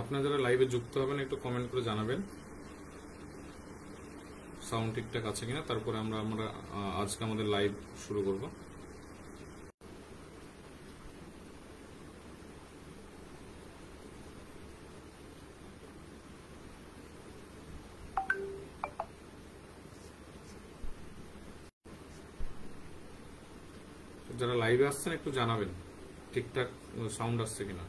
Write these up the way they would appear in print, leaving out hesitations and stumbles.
আপনারা যারা লাইভে যুক্ত হবেন একটু কমেন্ট করে জানাবেন সাউন্ড ঠিকঠাক আছে কিনা, তারপরে আমরা আজকে আমাদের লাইভ শুরু করব। যারা লাইভে আসছেন একটু জানাবেন ঠিকঠাক সাউন্ড আসছে কিনা।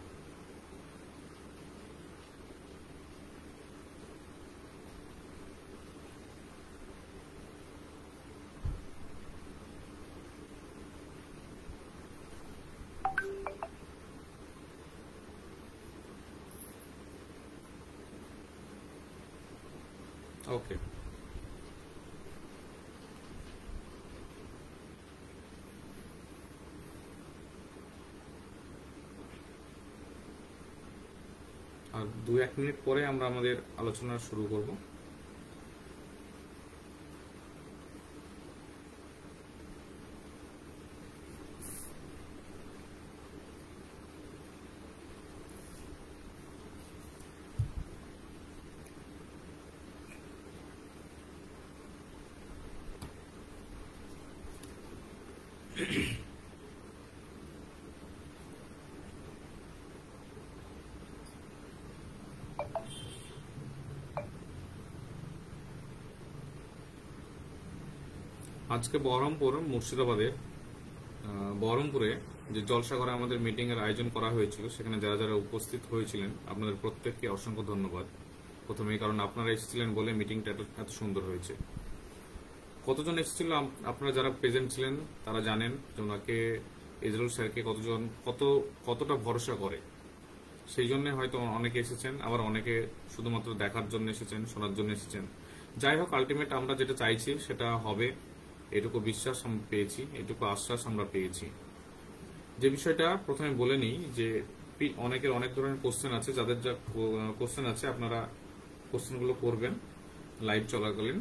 ওকে, আর 2-1 মিনিট পরে আমরা আমাদের আলোচনা শুরু করব। আজকে মুর্শিদাবাদের বহরমপুরে যে জলসাগরে আমাদের মিটিং এর আয়োজন করা হয়েছিল, সেখানে যারা যারা উপস্থিত হয়েছিলেন আপনাদের প্রত্যেককে অসংখ্য ধন্যবাদ। প্রথমেই কারণ আপনারা এসেছিলেন বলে মিটিংটা এত সুন্দর হয়েছে। কতজন এসেছিল আপনারা যারা প্রেজেন্ট ছিলেন তারা জানেন যে ওনাকে ইজরাইল স্যারকে কতটা ভরসা করে, সেই জন্য হয়তো অনেকে এসেছেন, আবার অনেকে শুধুমাত্র দেখার জন্য এসেছেন, শোনার জন্য এসেছেন। যাই হোক, আলটিমেট আমরা যেটা চাইছি সেটা হবে, এটুকু বিশ্বাস আমরা পেয়েছি, এটুকু আশ্বাস আমরা পেয়েছি। যে বিষয়টা প্রথমে বলে নিই যে অনেকের অনেক ধরনের কোশ্চেন আছে, যাদের যা কোশ্চেন আছে আপনারা কোশ্চেনগুলো করবেন লাইভ চলাকালীন।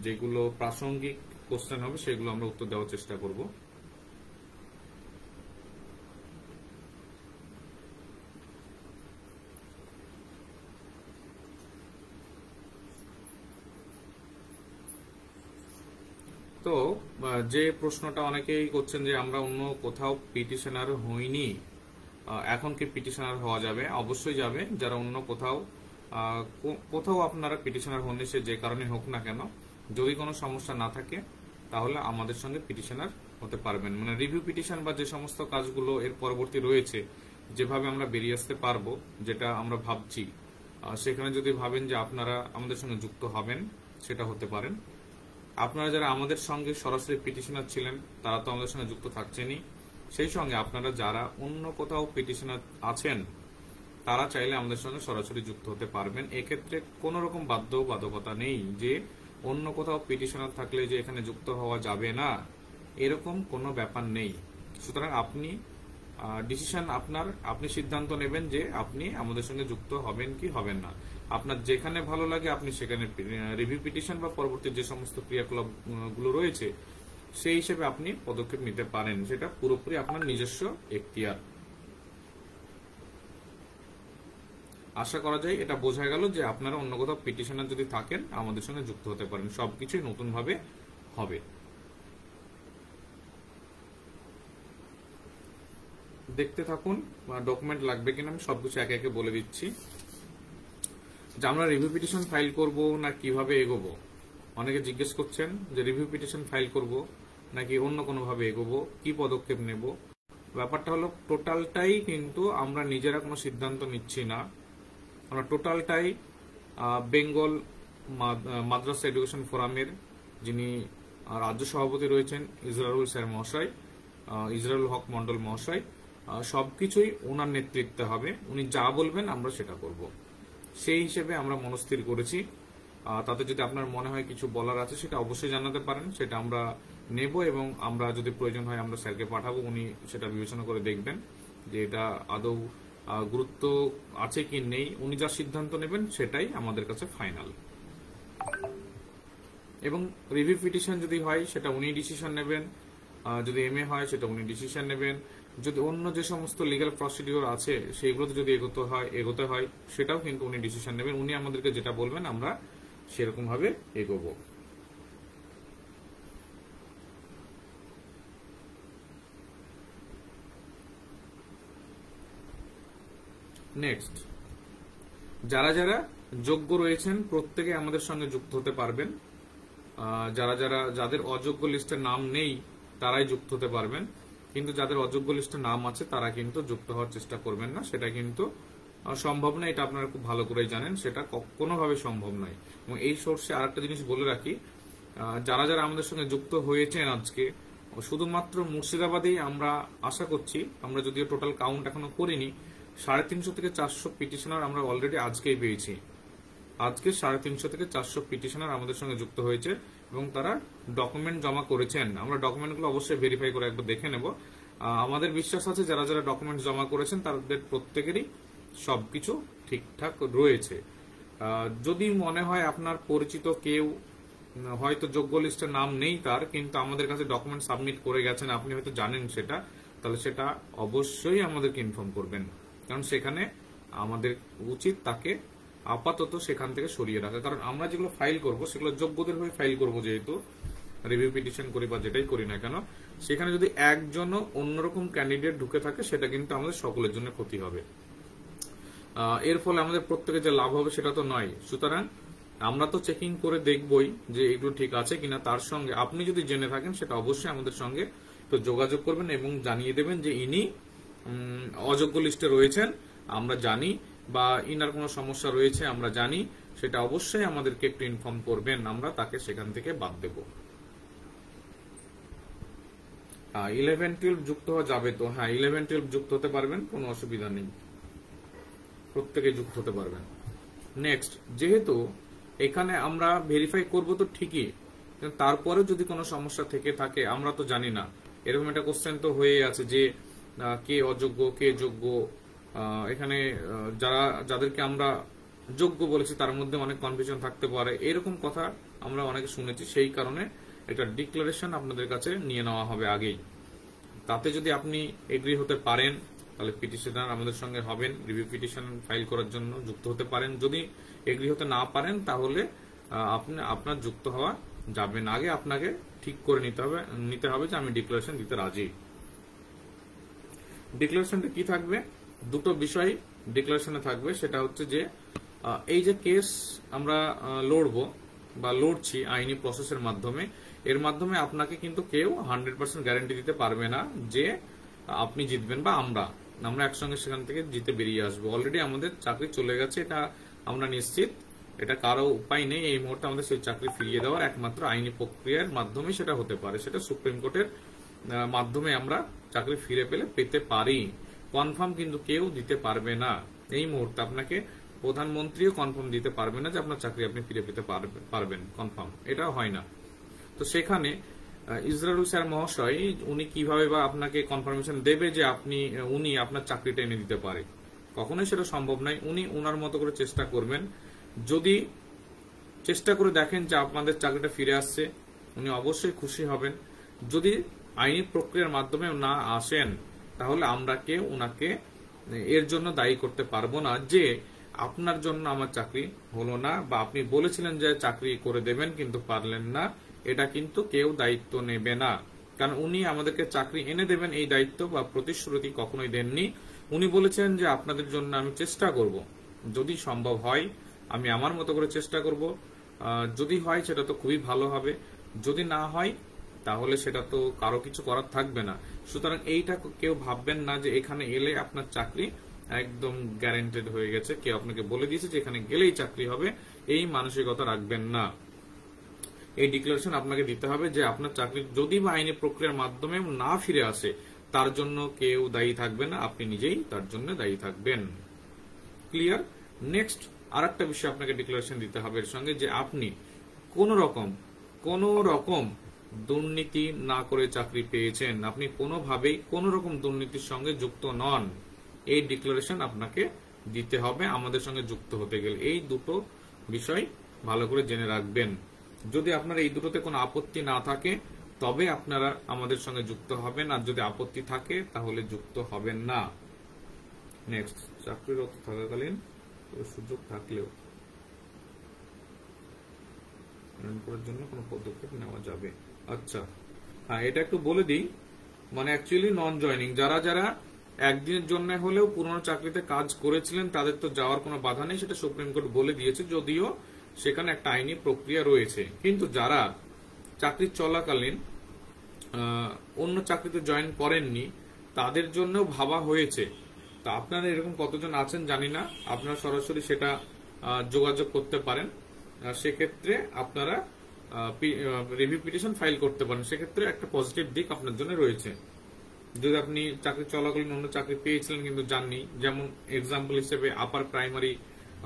যেগুলো প্রাসঙ্গিক কোশ্চেন হবে সেগুলো আমরা উত্তর দেওয়ার চেষ্টা করব। তো যে প্রশ্নটা অনেকেই করছেন যে আমরা অন্য কোথাও পিটিশনার হইনি, এখন কি পিটিশনার হওয়া যাবে? অবশ্যই যাবে। যারা অন্য কোথাও আপনারা পিটিশনার হননি, সে যে কারণে হোক না কেন, যদি কোনো সমস্যা না থাকে তাহলে আমাদের সঙ্গে পিটিশনার হতে পারবেন। মানে রিভিউ পিটিশন বা যে সমস্ত কাজগুলো এর পরবর্তী রয়েছে, যেভাবে আমরা বেরিয়ে আসতে পারবো, যেটা আমরা ভাবছি, সেখানে যদি ভাবেন যে আপনারা আমাদের সঙ্গে যুক্ত হবেন, সেটা হতে পারেন। আপনারা যারা আমাদের সঙ্গে সরাসরি পিটিশনার ছিলেন তারা তো আমাদের সঙ্গে যুক্ত থাকছেনই, সেই সঙ্গে আপনারা যারা অন্য কোথাও পিটিশনার আছেন তারা চাইলে আমাদের সঙ্গে সরাসরি যুক্ত হতে পারবেন। এক্ষেত্রে কোন রকম বাধ্যবাধকতা নেই যে অন্য কোথাও পিটিশনার থাকলে যে এখানে যুক্ত হওয়া যাবে না, এরকম কোনো ব্যাপার নেই। সুতরাং আপনি ডিসিশন আপনি সিদ্ধান্ত নেবেন যে আপনি আমাদের সঙ্গে যুক্ত হবেন কি হবেন না। আপনার যেখানে ভালো লাগে আপনি সেখানে রিভিউ পিটিশন বা পরবর্তী যে সমস্ত ক্রিয়াকলাপ গুলো রয়েছে সেই হিসেবে আপনি পদক্ষেপ নিতে পারেন, সেটা পুরোপুরি আপনার নিজস্ব এখতিয়ার। আশা করা যায় এটা বোঝা গেল যে আপনারা অন্য কোথাও পিটিশনার যদি থাকেন আমাদের সঙ্গে যুক্ত হতে পারেন, সবকিছুই নতুন ভাবে হবে। দেখতে থাকুন ডকুমেন্ট লাগবে কিনা, আমি সবকিছু একে একে বলে দিচ্ছি। যে আমরা রিভিউ পিটিশন ফাইল করব না কিভাবে এগোবো, অনেকে জিজ্ঞেস করছেন যে রিভিউ পিটিশন ফাইল করব নাকি অন্য কোনো ভাবে এগোবো, কি পদক্ষেপ নেব। ব্যাপারটা হলো টোটালটাই কিন্তু আমরা নিজেরা কোনো সিদ্ধান্ত নিচ্ছি না, আমরা টোটালটাই বেঙ্গল মাদ্রাসা এডুকেশন ফোরামের যিনি রাজ্য সভাপতি রয়েছেন ইজরারুল স্যার মহাশয়, ইজরারুল হক মন্ডল মহাশয়, সবকিছুই ওনার নেতৃত্বে হবে। উনি যা বলবেন আমরা সেটা করব, সেই হিসেবে আমরা মনস্থির করেছি। তাতে যদি আপনার মনে হয় কিছু বলার আছে সেটা অবশ্যই জানাতে পারেন, সেটা আমরা নেব এবং আমরা যদি প্রয়োজন হয় আমরা স্যারকে পাঠাবো, উনি সেটা বিবেচনা করে দেখবেন যে এটা আদৌ গুরুত্ব আছে কি নেই। উনি যা সিদ্ধান্ত নেবেন সেটাই আমাদের কাছে ফাইনাল। এবং রিভিউ পিটিশন যদি হয় সেটা উনি ডিসিশন নেবেন, যদি এমএ হয় সেটা উনি ডিসিশন নেবেন, যদি অন্য যে সমস্ত লিগ্যাল প্রসিডিওর আছে সেইগুলোতে যদি এগোতে হয় সেটাও কিন্তু উনি ডিসিশন নেবেন। উনি আমাদেরকে যেটা বলবেন আমরা সেরকম ভাবে এগোবো। নেক্সট, যারা যারা যোগ্য রয়েছেন প্রত্যেকে আমাদের সঙ্গে যুক্ত হতে পারবেন। যাদের অযোগ্য লিস্টে নাম নেই তারাই যুক্ত হতে পারবেন, কিন্তু যাদের অযোগ্য লিস্টে নাম আছে তারা কিন্তু যুক্ত হওয়ার চেষ্টা করবেন না। সেটা কিন্তু সম্ভব নয়, এটা আপনারা খুব ভালো করেই জানেন, সেটা কোনোভাবে সম্ভব নয়। এবং এই সোর্সে আরেকটা জিনিস বলে রাখি, যারা যারা আমাদের সঙ্গে যুক্ত হয়েছেন আজকে শুধুমাত্র মুর্শিদাবাদেই আমরা আশা করছি, আমরা যদিও টোটাল কাউন্ট এখনো করিনি, 350 থেকে 400 পিটিশনার আমরা অলরেডি আজকেই পেয়েছি। আজকে 350 থেকে 400 পিটিশনার আমাদের সঙ্গে যুক্ত হয়েছে এবং তারা ডকুমেন্ট জমা করেছেন। আমরা ডকুমেন্টগুলো অবশ্যই ভেরিফাই করে একবার দেখে নেব। আমাদের বিশ্বাস আছে যারা যারা ডকুমেন্ট জমা করেছেন তাদের প্রত্যেকেরই সবকিছু ঠিকঠাক রয়েছে। যদি মনে হয় আপনার পরিচিত কেউ হয়তো যোগ্য লিস্টে নাম নেই তার, কিন্তু আমাদের কাছে ডকুমেন্ট সাবমিট করে গেছেন, আপনি হয়তো জানেন সেটা, তাহলে সেটা অবশ্যই আমাদেরকে ইনফর্ম করবেন, কারণ সেখানে আমাদের উচিত তাকে আপাতত সেখান থেকে সরিয়ে রাখা। কারণ আমরা যেগুলো ফাইল করব সেগুলো যোগ্যদের হয়ে ফাইল করব, যেহেতু রিভিউ পিটিশন করি বা যেটাই করি না কেন, সেখানে যদি একজনও অন্যরকম ক্যান্ডিডেট ঢুকে থাকে সেটা কিন্তু আমাদের সকলের জন্য ক্ষতি হবে। এর ফলে আমাদের প্রত্যেকের যে লাভ হবে সেটা তো নয়। সুতরাং আমরা তো চেকিং করে দেখবই যে এগুলো ঠিক আছে কিনা, তার সঙ্গে আপনি যদি জেনে থাকেন সেটা অবশ্যই আমাদের সঙ্গে তো যোগাযোগ করবেন এবং জানিয়ে দেবেন যে ইনি অযোগ্য লিস্টে রয়েছেন, আমরা জানি, বা ইনার কোনো সমস্যা রয়েছে আমরা জানি, সেটা অবশ্যই আমাদেরকে একটু ইনফর্ম করবেন, আমরা তাকে সেখান থেকে বাদ দেব। 11-12 যুক্ত হওয়া যাবে তো? হ্যাঁ, 11-12 যুক্ত হতে পারবেন, কোনো অসুবিধা নেই, প্রত্যেকে যুক্ত হতে পারবেন। নেক্সট, যেহেতু এখানে আমরা ভেরিফাই করব তো ঠিকই, তারপরে যদি কোনো সমস্যা থেকে থাকে আমরা তো জানি না, এরকম একটা কোশ্চেন তো হয়ে আছে যে কে অযোগ্য কে যোগ্য। এখানে যাদেরকে আমরা যোগ্য বলেছি তার মধ্যে অনেক কনফিউশন থাকতে পারে, এরকম কথা আমরা অনেকে শুনেছি। সেই কারণে একটা ডিক্লারেশন আপনাদের কাছে নিয়ে নেওয়া হবে আগেই। তাতে যদি আপনি এগ্রি হতে পারেন তাহলে পিটিশনার আমাদের সঙ্গে হবেন, রিভিউ পিটিশন ফাইল করার জন্য যুক্ত হতে পারেন। যদি এগ্রি হতে না পারেন তাহলে আপনার যুক্ত হওয়া যাবে না। আগে আপনাকে ঠিক করে নিতে হবে যে আমি ডিক্লারেশন দিতে রাজি। ডিক্লারেশনটা কি থাকবে? দুটো বিষয় ডিক্লারেশনে থাকবে। সেটা হচ্ছে যে এই যে কেস আমরা লড়বো বা লড়ছি আইনি প্রসেসের মাধ্যমে, এর মাধ্যমে আপনাকে কিন্তু কেউ 100% গ্যারান্টি দিতে পারবে না যে আপনি জিতবেন বা আমরা একসঙ্গে সেখান থেকে জিতে বেরিয়ে আসবো। অলরেডি আমাদের চাকরি চলে গেছে, এটা আমরা নিশ্চিত। এটা কারো উপায় নেই এই মুহূর্তে আমাদের সেই চাকরি ফিরিয়ে দেওয়ার, একমাত্র আইনি প্রক্রিয়ার মাধ্যমে সেটা হতে পারে। সেটা সুপ্রিম কোর্টের মাধ্যমে আমরা চাকরি ফিরে পেতে পারি। কনফার্ম কিন্তু কেউ দিতে পারবে না এই মুহূর্তে। আপনাকে প্রধানমন্ত্রীও কনফার্ম দিতে পারবে না যে আপনার চাকরি আপনি ফিরে পেতে পারবেন, কনফার্ম এটাও হয় না। তো সেখানে ইসরায়েল স্যার মহাশয় উনি কিভাবে বা আপনাকে কনফার্মেশন দেবে যে উনি আপনার চাকরিটা এনে দিতে পারে? কখনোই সেটা সম্ভব নয়। উনি ওনার মতো করে চেষ্টা করবেন। যদি চেষ্টা করে দেখেন যে আপনাদের চাকরিটা ফিরে আসছে, উনি অবশ্যই খুশি হবেন। যদি আইনি প্রক্রিয়ার মাধ্যমে না আসেন তাহলে আমরা কেউ ওনাকে এর জন্য দায়ী করতে পারবো না যে আপনার জন্য আমার চাকরি হলো না, বা আপনি বলেছিলেন যে চাকরি করে দেবেন কিন্তু পারলেন না। এটা কিন্তু কেউ দায়িত্ব নেবে না, কারণ উনি আমাদেরকে চাকরি এনে দেবেন এই দায়িত্ব বা প্রতিশ্রুতি কখনোই দেননি। উনি বলেছেন যে আপনাদের জন্য আমি চেষ্টা করব, যদি সম্ভব হয় আমি আমার মতো করে চেষ্টা করব। যদি হয় সেটা তো খুবই ভালো হবে, যদি না হয় তাহলে সেটা তো কারো কিছু করার থাকবে না। সুতরাং এইটা কেউ ভাববেন না যে এখানে এলে আপনার চাকরি একদম গ্যারান্টেড হয়ে গেছে, কেউ আপনাকে বলে দিয়েছে যে এখানে গেলেই চাকরি হবে, এই মানসিকতা রাখবেন না। এই ডিক্লারেশন আপনাকে দিতে হবে যে আপনার চাকরি যদি বা আইনি প্রক্রিয়ার মাধ্যমে না ফিরে আসে তার জন্য কেউ দায়ী থাকবে না, আপনি নিজেই তার জন্য দায়ী থাকবেন। ক্লিয়ার? নেক্সট আরেকটা বিষয় আপনাকে ডিক্লারেশন দিতে হবে এর সঙ্গে, যে আপনি কোন রকম দুর্নীতি না করে চাকরি পেয়েছেন, আপনি কোনোভাবেই কোন রকম দুর্নীতির সঙ্গে যুক্ত নন। এই ডিক্লারেশন আপনাকে দিতে হবে আমাদের সঙ্গে যুক্ত হতে গেলে। এই দুটো বিষয় ভালো করে জেনে রাখবেন। যদি আপনার এই দুটোতে কোনো আপত্তি না থাকে তবে আপনারা আমাদের সঙ্গে যুক্ত হবেন, আর যদি আপত্তি থাকে তাহলে যুক্ত হবেন না। নেক্সট, চাকরিরত থাকাকালীন সুযোগ থাকলেও করার জন্য কোনো পদক্ষেপ নেওয়া যাবে। আচ্ছা, হ্যাঁ, এটা একটু বলে দিই। মানে অ্যাকচুয়ালি নন জয়নিং যারা যারা একদিনের জন্য হলেও পুরনো চাকরিতে কাজ করেছিলেন তাদের তো যাওয়ার কোনো বাধা নেই, সেটা সুপ্রিম কোর্ট বলে দিয়েছে, যদিও সেখানে একটা আইনি প্রক্রিয়া রয়েছে। কিন্তু যারা চাকরি চলাকালীন অন্য চাকরিতে জয়েন করেননি তাদের জন্য ভাবা হয়েছে। তা আপনারা এরকম কতজন আছেন জানি না, আপনারা সরাসরি সেটা যোগাযোগ করতে পারেন। সেক্ষেত্রে আপনারা রিভিউ পিটিশন ফাইল করতে পারেন। সেক্ষেত্রে একটা পজিটিভ দিক আপনার জন্য রয়েছে। যদি আপনি চাকরি চলাকালীন অন্য চাকরি পেয়েছিলেন কিন্তু জাননি, যেমন এক্সাম্পল হিসেবে আপার প্রাইমারি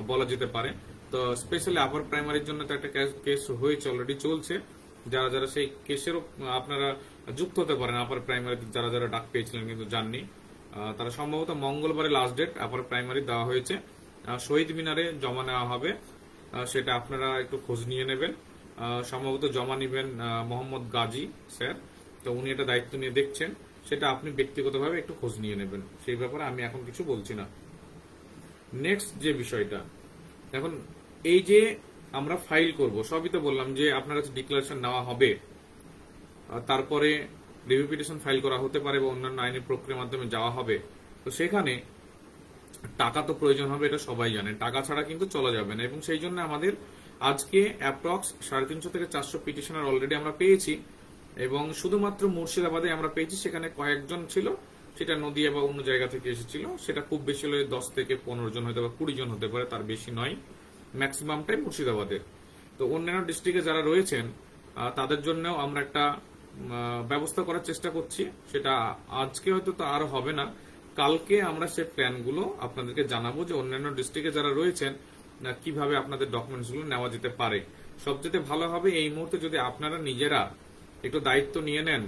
বলা যেতে পারে। তো স্পেশালি আপার প্রাইমারির জন্য তো একটা কেস হয়েছে, অলরেডি চলছে। যারা যারা সেই কেসেরও আপনারা যুক্ত হতে পারেন, আপার প্রাইমারিতে যারা যারা ডাক পেয়েছিলেন কিন্তু জাননি, তারা সম্ভবত মঙ্গলবারে লাস্ট ডেট আপার প্রাইমারি দেওয়া হয়েছে। শহীদ মিনারে জমা নেওয়া হবে, সেটা আপনারা একটু খোঁজ নিয়ে নেবেন। সম্ভবত জমা নেবেন মোহাম্মদ গাজী স্যার, তো উনি এটা দায়িত্ব নিয়ে দেখছেন। সেটা আপনি ব্যক্তিগতভাবে একটু খোঁজ নিয়ে নেবেন, সেই ব্যাপারে আমি এখন কিছু বলছি না। নেক্সট যে বিষয়টা, এখন এই যে আমরা ফাইল করব, সবই তো বললাম যে আপনার কাছে ডিক্লারেশন নেওয়া হবে, তারপরে রিভিউ পিটিশন ফাইল করা হতে পারে বা অন্যান্য আইনি প্রক্রিয়ার মাধ্যমে যাওয়া হবে। তো সেখানে টাকা তো প্রয়োজন হবে, এটা সবাই জানে। টাকা ছাড়া কিন্তু চলা যাবে না, এবং সেই জন্য আমাদের আজকে অ্যাপ্রক্স 350 থেকে 400 পিটিশনার অলরেডি আমরা পেয়েছি, এবং শুধুমাত্র মুর্শিদাবাদে আমরা পেয়েছি। সেখানে কয়েকজন ছিল, সেটা নদিয়া বা অন্য জায়গা থেকে এসেছিল। সেটা খুব বেশি হলে 10 থেকে 15 জন হতে পারে, 20 জন হতে পারে, তার বেশি নয়। ম্যাক্সিমামটাই মুর্শিদাবাদের। তো অন্যান্য ডিস্ট্রিক্টে যারা রয়েছেন তাদের জন্যও আমরা একটা ব্যবস্থা করার চেষ্টা করছি। সেটা আজকে হয়তো তো আর হবে না, কালকে আমরা সেই প্ল্যানগুলো আপনাদেরকে জানাবো যে অন্যান্য ডিস্ট্রিক্টে যারা রয়েছেন কিভাবে আপনাদের ডকুমেন্টস গুলো নেওয়া যেতে পারে। সবচেয়ে ভালো হবে এই মুহূর্তে যদি আপনারা নিজেরা একটু দায়িত্ব নিয়ে নেন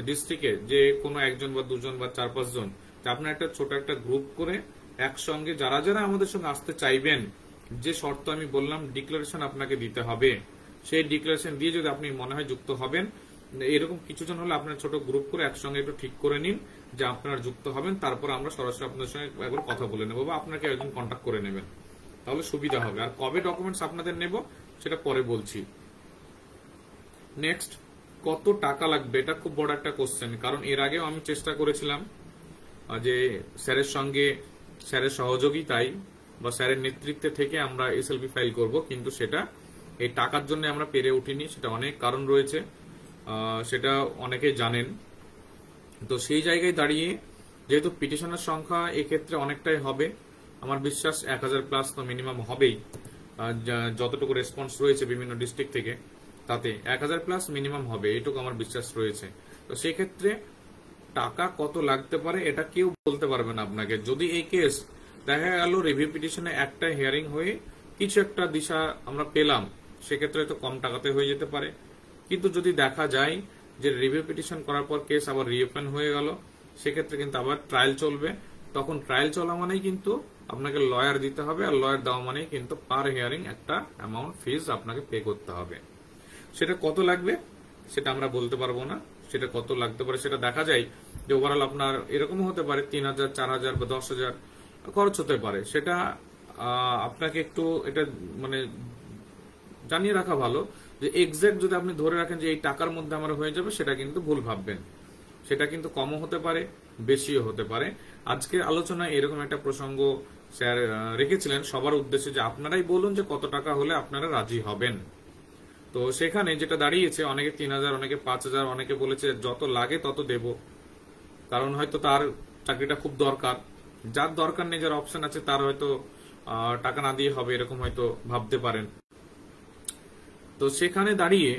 ডিস্ট্রিক্টে, যে কোনো একজন বা দুজন বা 4-5 জন, আপনারা একটা ছোট একটা গ্রুপ করে একসঙ্গে যারা যারা আমাদের সঙ্গে আসতে চাইবেন, যে শর্ত আমি বললাম ডিক্লারেশন আপনাকে দিতে হবে, সেই ডিক্লারেশন দিয়ে যদি আপনি মনে হয় যুক্ত হবেন, এরকম কিছুজন হলে আপনার ছোট গ্রুপ করে একসঙ্গে একটু ঠিক করে নিন যে আপনারা যুক্ত হবেন। তারপর আমরা সরাসরি আপনাদের সঙ্গে একবার কথা বলে নেবো বা আপনাকে একজন কন্ট্যাক্ট করে নেবেন, তাহলে সুবিধা হবে। আর কবে ডকুমেন্টস আপনাদের নেব সেটা পরে বলছি। নেক্সট, কত টাকা লাগবে, এটা খুব বড় একটা কোশ্চেন। কারণ এর আগেও আমি চেষ্টা করেছিলাম যে স্যারের সঙ্গে, স্যারের সহযোগিতায় বা স্যারের নেতৃত্বে থেকে আমরা এসএলপি ফাইল করব, কিন্তু সেটা এই টাকার জন্য আমরা পেরে উঠিনি। সেটা অনেক কারণ রয়েছে, সেটা অনেকেই জানেন। তো সেই জায়গায় দাঁড়িয়ে যেহেতু পিটিশনের সংখ্যা এক্ষেত্রে অনেকটাই হবে, আমার বিশ্বাস 1000+ তো মিনিমাম হবেই। যতটুকু রেসপন্স রয়েছে বিভিন্ন ডিস্ট্রিক্ট থেকে, তাতে 1000+ মিনিমাম হবে, এটুকু আমার বিশ্বাস রয়েছে। তো সেক্ষেত্রে টাকা কত লাগতে পারে এটা কেউ বলতে পারবে না আপনাকে। যদি এই কেস দেখা গেল রিভিউ পিটিশনে একটা হিয়ারিং হয়ে কিছু একটা দিশা আমরা পেলাম, সেক্ষেত্রে তো কম টাকাতে হয়ে যেতে পারে। কিন্তু যদি দেখা যায় যে রিভিউ পিটিশন করার পর কেস আবার রিওপেন হয়ে গেল, সেক্ষেত্রে কিন্তু আবার ট্রায়াল চলবে। তখন ট্রায়াল চলা মানেই কিন্তু আপনাকে লয়ার দিতে হবে, আর লয়ার দেওয়া মানেই কিন্তু পার হিয়ারিং একটা অ্যামাউন্ট ফিজ আপনাকে পে করতে হবে। সেটা কত লাগবে সেটা আমরা বলতে পারবো না, সেটা কত লাগতে পারে সেটা দেখা যায় যে ওভারঅল আপনার এরকমও হতে পারে 3000, 4000 বা 10,000 খরচ হতে পারে। সেটা আপনাকে একটু এটা মানে জানিয়ে রাখা ভালো যে এক্সাক্ট যদি আপনি ধরে রাখেন যে এই টাকার মধ্যে আমার হয়ে যাবে, সেটা কিন্তু ভুল ভাববেন। সেটা কিন্তু কমও হতে পারে, বেশিও হতে পারে। আজকের আলোচনায় এরকম একটা প্রসঙ্গ স্যার রেখেছিলেন সবার উদ্দেশ্যে যে আপনারাই বলুন যে কত টাকা হলে আপনারা রাজি হবেন। তো সেখানে যেটা দাঁড়িয়েছে, অনেকে 3000, অনেকে 5000, অনেকে বলেছে যত লাগে তত দেব। কারণ হয়তো তার চাকরিটা খুব দরকার, যার দরকার নেই, যার অপশন আছে, তার হয়তো টাকা না দিয়ে হবে, এরকম হয়তো ভাবতে পারেন। তো সেখানে দাঁড়িয়ে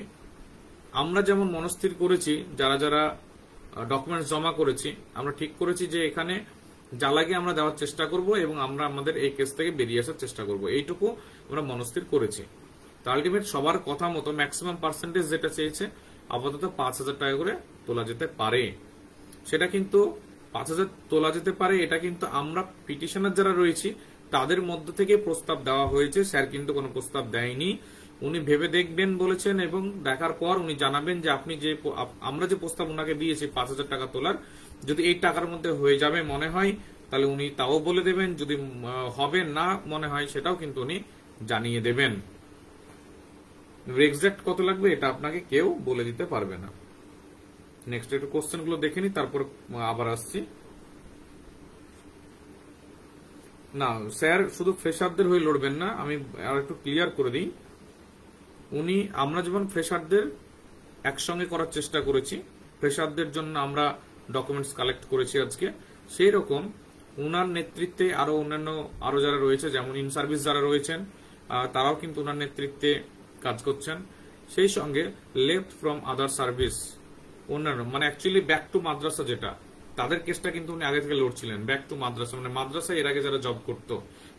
আমরা যেমন মনস্থির করেছি, যারা যারা ডকুমেন্টস জমা করেছি, আমরা ঠিক করেছি যে এখানে যা লাগে আমরা দেওয়ার চেষ্টা করব এবং আমরা আমাদের এই কেস থেকে বেরিয়ে আসার চেষ্টা করব, এইটুকু আমরা মনস্থির করেছি। তো আলটিমেট সবার কথা মতো ম্যাক্সিমাম পার্সেন্টেজ যেটা চেয়েছে, আপাতত 5000 টাকা করে তোলা যেতে পারে। সেটা কিন্তু 5000 তোলা যেতে পারে, এটা কিন্তু আমরা পিটিশনার যারা রয়েছি তাদের মধ্য থেকে প্রস্তাব দেওয়া হয়েছে। স্যার কিন্তু কোনো প্রস্তাব দেয়নি উনি ভেবে দেখবেন বলেছেন এবং দেখার পর উনি জানাবেন যে আপনি যে আমরা যে প্রস্তাব ওনাকে দিয়েছি 5,000 টাকা তোলার, যদি এই টাকার মধ্যে হয়ে যাবে মনে হয় তাহলে উনি তাও বলে দেবেন, যদি হবে না মনে হয় সেটাও কিন্তু উনি জানিয়ে দেবেন। এক্সাক্ট কত লাগবে এটা আপনাকে কেউ বলে দিতে পারবে না। নেক্সট একটু কোশ্চেন গুলো দেখে নি, তারপর আবার আসছি। না স্যার শুধু ফ্রেশারদের হয়ে লড়বেন না, আমি আর একটু ক্লিয়ার করে দিই। আমরা যেমন ফ্রেশারদের একসঙ্গে করার চেষ্টা করেছি, ফ্রেশারদের জন্য আমরা ডকুমেন্টস কালেক্ট করেছি আজকে, সেই রকম উনার নেতৃত্বে আরো যারা রয়েছে, যেমন ইন সার্ভিস যারা রয়েছেন তারাও কিন্তু উনার নেতৃত্বে কাজ করছেন। সেই সঙ্গে লেফট ফ্রম আদার সার্ভিস অন্যান্য মানে অ্যাকচুয়ালি ব্যাক টু মাদ্রাসা যেটা, তাদের কেসটা কিন্তু উনি আগে থেকে লড়ছিলেন। ব্যাক টু মাদ্রাসা মানে মাদ্রাসায় এর আগে যারা জব করতো,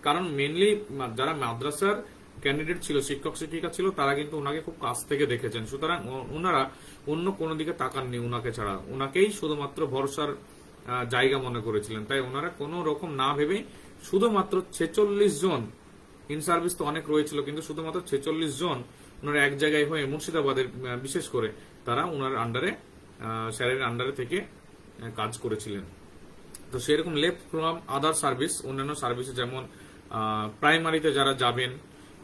কারণ মেনলি যারা মাদ্রাসার ক্যান্ডিডেট ছিল, শিক্ষক শিক্ষিকা ছিল, তারা কিন্তু ওনাকে খুব কাছ থেকে দেখেছেন। সুতরাং ওনারা অন্য কোনো দিকে তাকাননি ওনাকে ছাড়া, ওনাকেই শুধুমাত্র ভরসার জায়গা মনে করেছিলেন। তাই ওনারা কোনো রকম না ভেবে শুধুমাত্র 46 জন, ইন সার্ভিস তো অনেক রয়েছিল, কিন্তু শুধুমাত্র 46 জন ওনারা এক জায়গায় হয়ে মুর্শিদাবাদের বিশেষ করে তারা ওনার আন্ডারে, স্যারের আন্ডারে থেকে কাজ করেছিলেন। তো সেরকম লেফট ফ্রম আদার সার্ভিস, অন্যান্য সার্ভিসে যেমন প্রাইমারিতে যারা যাবেন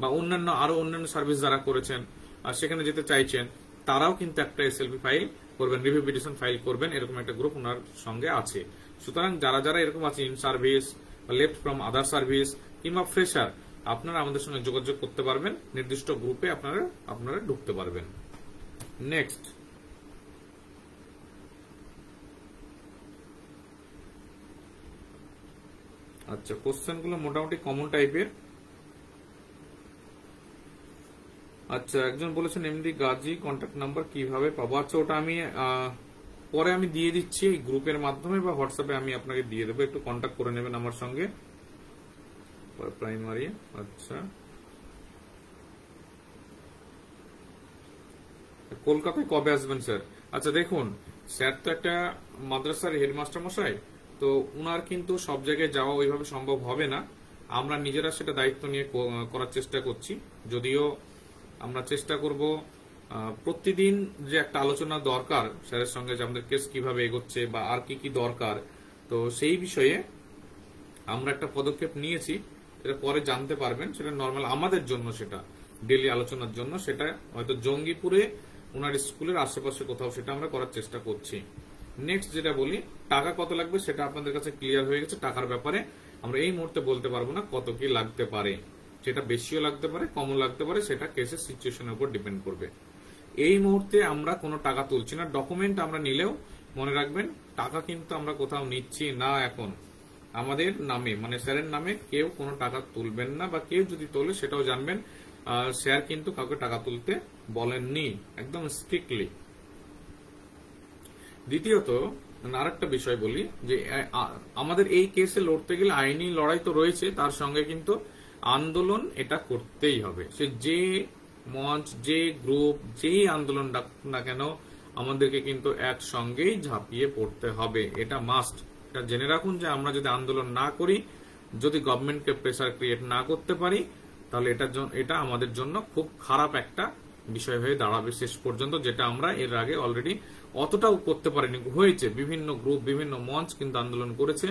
বা অন্যান্য সার্ভিস যারা করেছেন আর সেখানে যেতে চাইছেন, তারাও কিন্তু একটা এসএলপি ফাইল করবেন, রিভিউ পিটিশন ফাইল করবেন, এরকম একটা গ্রুপ ওনার সঙ্গে আছে। সুতরাং যারা যারা এরকম আছে ইন সার্ভিস বা লেফট ফ্রম আদার সার্ভিস কিংবা ফ্রেশার, আপনারা আমাদের সঙ্গে যোগাযোগ করতে পারবেন, নির্দিষ্ট গ্রুপে আপনারা ঢুকতে পারবেন। নেক্সট, আচ্ছা কোশ্চেন গুলো মোটামুটি কমন টাইপের। আচ্ছা একজন বলেছেন এমডি গাজী কন্ট্যাক্ট নাম্বার কিভাবে পাবো? আচ্ছা ওটা আমি পরে দিয়ে দিচ্ছি এই গ্রুপের মাধ্যমে বা হোয়াটসঅ্যাপে আমি আপনাকে দিয়ে দেবো, একটু কন্ট্যাক্ট করে নেবেন আমার সঙ্গে। প্রাইমারি আচ্ছা কলকাতায় কবে আসবেন স্যার? আচ্ছা দেখুন স্যার তো একটা মাদ্রাসার হেডমাস্টার মশাই, তো উনার কিন্তু সব জায়গায় যাওয়া ওইভাবে সম্ভব হবে না। আমরা নিজেরা সেটা দায়িত্ব নিয়ে করার চেষ্টা করছি, যদিও আমরা চেষ্টা করব প্রতিদিন যে একটা আলোচনা দরকার স্যারের সঙ্গে, যে আমাদের কেস কিভাবে এগোচ্ছে বা আর কি কি দরকার, তো সেই বিষয়ে আমরা একটা পদক্ষেপ নিয়েছি, সেটা পরে জানতে পারবেন। সেটা নর্মাল আমাদের জন্য, সেটা ডেইলি আলোচনার জন্য, সেটা হয়তো জঙ্গিপুরে ওনার স্কুলের আশেপাশে কোথাও সেটা আমরা করার চেষ্টা করছি। নেক্সট যেটা বলি, টাকা কত লাগবে সেটা আপনাদের কাছে ক্লিয়ার হয়ে গেছে। টাকার ব্যাপারে আমরা এই মুহূর্তে বলতে পারবো না কত কি লাগতে পারে, সেটা বেশিও লাগতে পারে কমও লাগতে পারে, সেটা কেসের সিচুয়েশনের উপর ডিপেন্ড করবে। এই মুহূর্তে আমরা কোনো টাকা তুলছি না। ডকুমেন্ট আমরা নিলেও মনে রাখবেন টাকা কিন্তু আমরা কোথাও নিচ্ছি না। এখন আমাদের নামে মানে স্যারের নামে কেউ কোনো টাকা তুলবেন না, বা কেউ যদি তোলে সেটাও জানবেন স্যার কিন্তু কাউকে টাকা তুলতে বলেননি, একদম স্ট্রিক্টলি। দ্বিতীয়ত আরেকটা বিষয় বলি, যে আমাদের এই কেসে লড়তে গেলে আইনি লড়াই তো রয়েছে, তার সঙ্গে কিন্তু আন্দোলন এটা করতেই হবে। সে যে মঞ্চ, যে গ্রুপ, যেই আন্দোলন ডাকুক না কেন, আমাদেরকে কিন্তু একসঙ্গেই ঝাঁপিয়ে পড়তে হবে, এটা মাস্ট। এটা জেনে রাখুন যে আমরা যদি আন্দোলন না করি, যদি গভর্নমেন্টকে প্রেসার ক্রিয়েট না করতে পারি, তাহলে এটা আমাদের জন্য খুব খারাপ একটা বিষয় হয়ে দাঁড়াবে শেষ পর্যন্ত, যেটা আমরা এর আগে অলরেডি অতটাও করতে পারিনি। হয়েছে বিভিন্ন গ্রুপ, বিভিন্ন মঞ্চ কিন্তু আন্দোলন করেছে,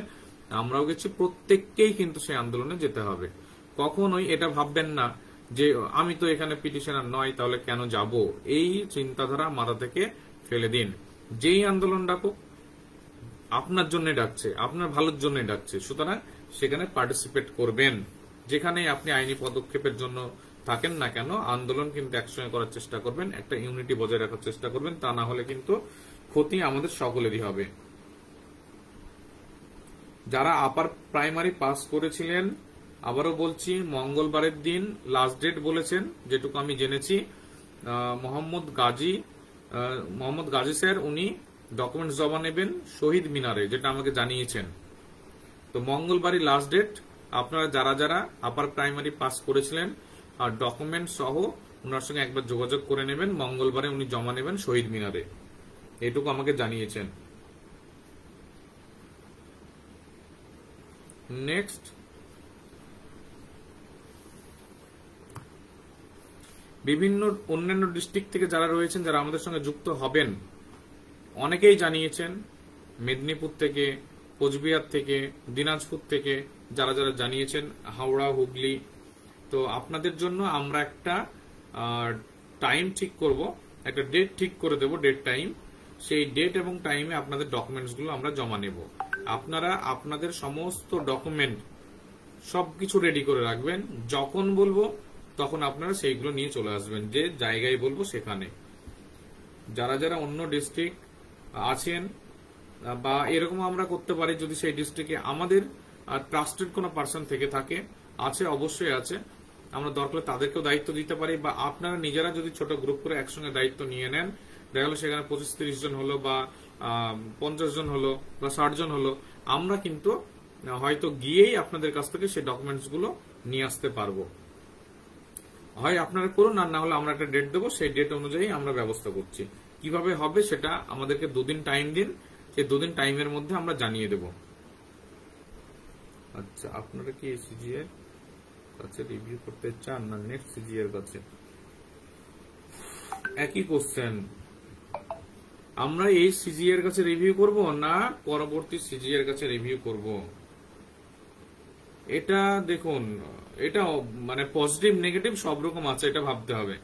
আমরাও গেছি, প্রত্যেককেই কিন্তু সেই আন্দোলনে যেতে হবে। কখনোই এটা ভাববেন না যে আমি তো এখানে পিটিশনার নয় তাহলে কেন যাব, এই চিন্তাধারা মাথা থেকে ফেলে দিন। যেই আন্দোলন ডাকুক আপনার জন্য ডাকছে, আপনার ভালোর জন্য ডাকছে, সুতরাং সেখানে পার্টিসিপেট করবেন। যেখানে আপনি আইনি পদক্ষেপের জন্য থাকেন না কেন, আন্দোলন কিন্তু একসঙ্গে করার চেষ্টা করবেন, একটা ইউনিটি বজায় রাখার চেষ্টা করবেন, তা না হলে কিন্তু ক্ষতি আমাদের সকলেরই হবে। যারা আপার প্রাইমারি পাস করেছিলেন, আবারও বলছি মঙ্গলবারের দিন লাস্ট ডেট বলেছেন, যেটুকু আমি জেনেছি। মোহাম্মদ গাজী স্যার উনি ডকুমেন্টস জমা নেবেন শহীদ মিনারে, যেটা আমাকে জানিয়েছেন। তো মঙ্গলবারই লাস্ট ডেট। আপনারা যারা যারা আপার প্রাইমারি পাস করেছিলেন আর ডকুমেন্ট সহ ওনার সঙ্গে একবার যোগাযোগ করে নেবেন, মঙ্গলবারে উনি জমা নেবেন শহীদ মিনারে, এটুকু আমাকে জানিয়েছেন। নেক্সট, বিভিন্ন অন্যান্য ডিস্ট্রিক্ট থেকে যারা রয়েছেন, যারা আমাদের সঙ্গে যুক্ত হবেন, অনেকেই জানিয়েছেন, মেদিনীপুর থেকে, কোচবিহার থেকে, দিনাজপুর থেকে যারা যারা জানিয়েছেন, হাওড়া, হুগলি। তো আপনাদের জন্য আমরা একটা টাইম ঠিক করব, একটা ডেট ঠিক করে দেব, ডেট টাইম। সেই ডেট এবং টাইমে আপনাদের ডকুমেন্টসগুলো আমরা জমা নেব। আপনারা আপনাদের সমস্ত ডকুমেন্ট সবকিছু রেডি করে রাখবেন। যখন বলবো তখন আপনারা সেইগুলো নিয়ে চলে আসবেন, যে জায়গায় বলবো সেখানে। যারা যারা অন্য ডিস্ট্রিক্ট আছেন বা এরকম আমরা করতে পারি, যদি সেই ডিস্ট্রিক্টে আমাদের ট্রাস্টেড কোনো পার্সন থেকে থাকে, আছে, অবশ্যই আছে, আমরা দরকার তাদেরকেও দায়িত্ব দিতে পারি, বা আপনারা নিজেরা যদি ছোট গ্রুপ করে একসঙ্গে দায়িত্ব নিয়ে নেন, দেখা গেলো সেখানে 25-30 জন হলো বা 50 জন হলো বা 60 জন হলো, আমরা কিন্তু হয়তো গিয়েই আপনাদের কাছ থেকে সেই ডকুমেন্টস গুলো নিয়ে আসতে পারবো। হয় আপনারা করুন, আর না হলে আমরা একটা ডেট দেবো, সেই ডেট অনুযায়ী আমরা ব্যবস্থা করছি। কিভাবে হবে সেটা আমাদেরকে 2 দিন টাইম দিন, সেই 2 দিন টাইমের মধ্যে আমরা জানিয়ে দেব। আচ্ছা, আপনারা কি সিজিএর কাছে রিভিউ করতে চান না নেক্সট সিজিএর কাছে? একই কোশ্চেন। আমরা এই সিজিএর কাছে রিভিউ করব না পরবর্তী সিজিএর কাছে রিভিউ করব? এটা দেখুন, এটা মানে পজিটিভ নেগেটিভ সব রকম আছে, এটা ভাবতে হবে।